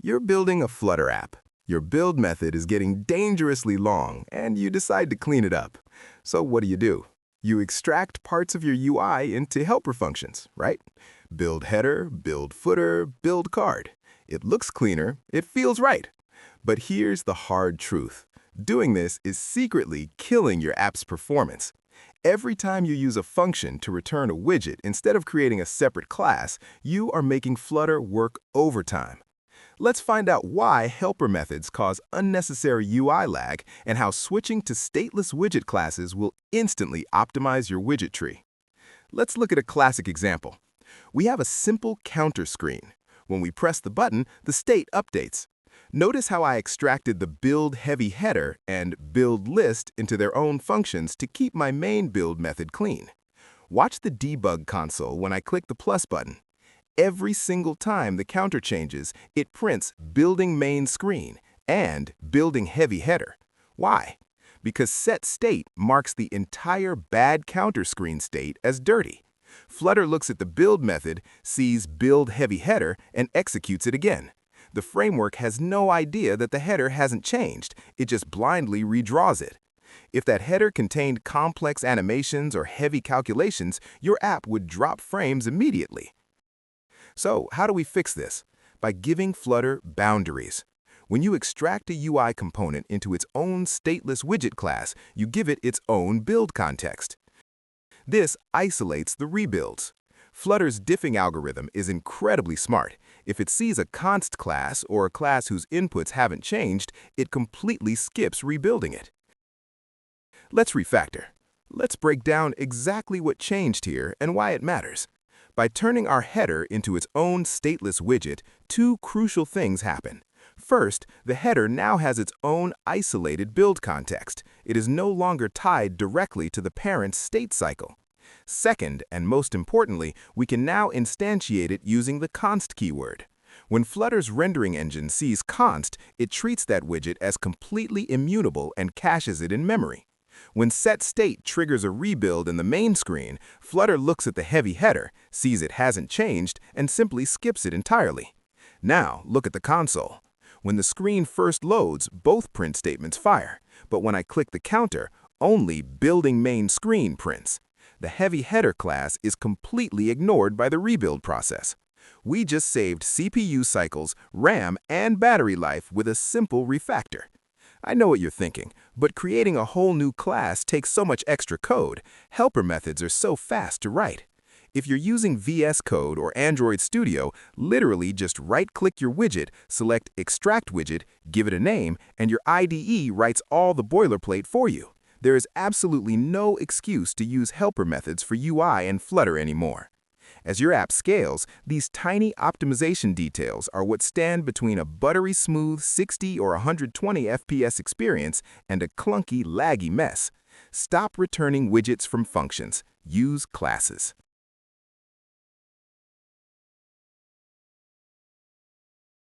You're building a Flutter app. Your build method is getting dangerously long, and you decide to clean it up. So what do? You extract parts of your UI into helper functions, right? Build header, build footer, build card. It looks cleaner, it feels right. But here's the hard truth. Doing this is secretly killing your app's performance. Every time you use a function to return a widget instead of creating a separate class, you are making Flutter work overtime. Let's find out why helper methods cause unnecessary UI lag and how switching to stateless widget classes will instantly optimize your widget tree. Let's look at a classic example. We have a simple counter screen. When we press the button, the state updates. Notice how I extracted the build heavy header and build list into their own functions to keep my main build method clean. Watch the debug console when I click the plus button. Every single time the counter changes, it prints building main screen and building heavy header. Why? Because set state marks the entire bad counter screen state as dirty. Flutter looks at the build method, sees build heavy header, and executes it again. The framework has no idea that the header hasn't changed, it just blindly redraws it. If that header contained complex animations or heavy calculations, your app would drop frames immediately. So how do we fix this? By giving Flutter boundaries. When you extract a UI component into its own stateless widget class, you give it its own build context. This isolates the rebuilds. Flutter's diffing algorithm is incredibly smart. If it sees a const class or a class whose inputs haven't changed, it completely skips rebuilding it. Let's refactor. Let's break down exactly what changed here and why it matters. By turning our header into its own stateless widget, two crucial things happen. First, the header now has its own isolated build context. It is no longer tied directly to the parent's state cycle. Second, and most importantly, we can now instantiate it using the const keyword. When Flutter's rendering engine sees const, it treats that widget as completely immutable and caches it in memory. When setState triggers a rebuild in the main screen, Flutter looks at the heavy header, sees it hasn't changed, and simply skips it entirely. Now, look at the console. When the screen first loads, both print statements fire. But when I click the counter, only building main screen prints. The heavy header class is completely ignored by the rebuild process. We just saved CPU cycles, RAM, and battery life with a simple refactor. I know what you're thinking, but creating a whole new class takes so much extra code. Helper methods are so fast to write. If you're using VS Code or Android Studio, literally just right-click your widget, select Extract Widget, give it a name, and your IDE writes all the boilerplate for you. There is absolutely no excuse to use helper methods for UI and Flutter anymore. As your app scales, these tiny optimization details are what stand between a buttery-smooth 60 or 120 FPS experience and a clunky, laggy mess. Stop returning widgets from functions. Use classes.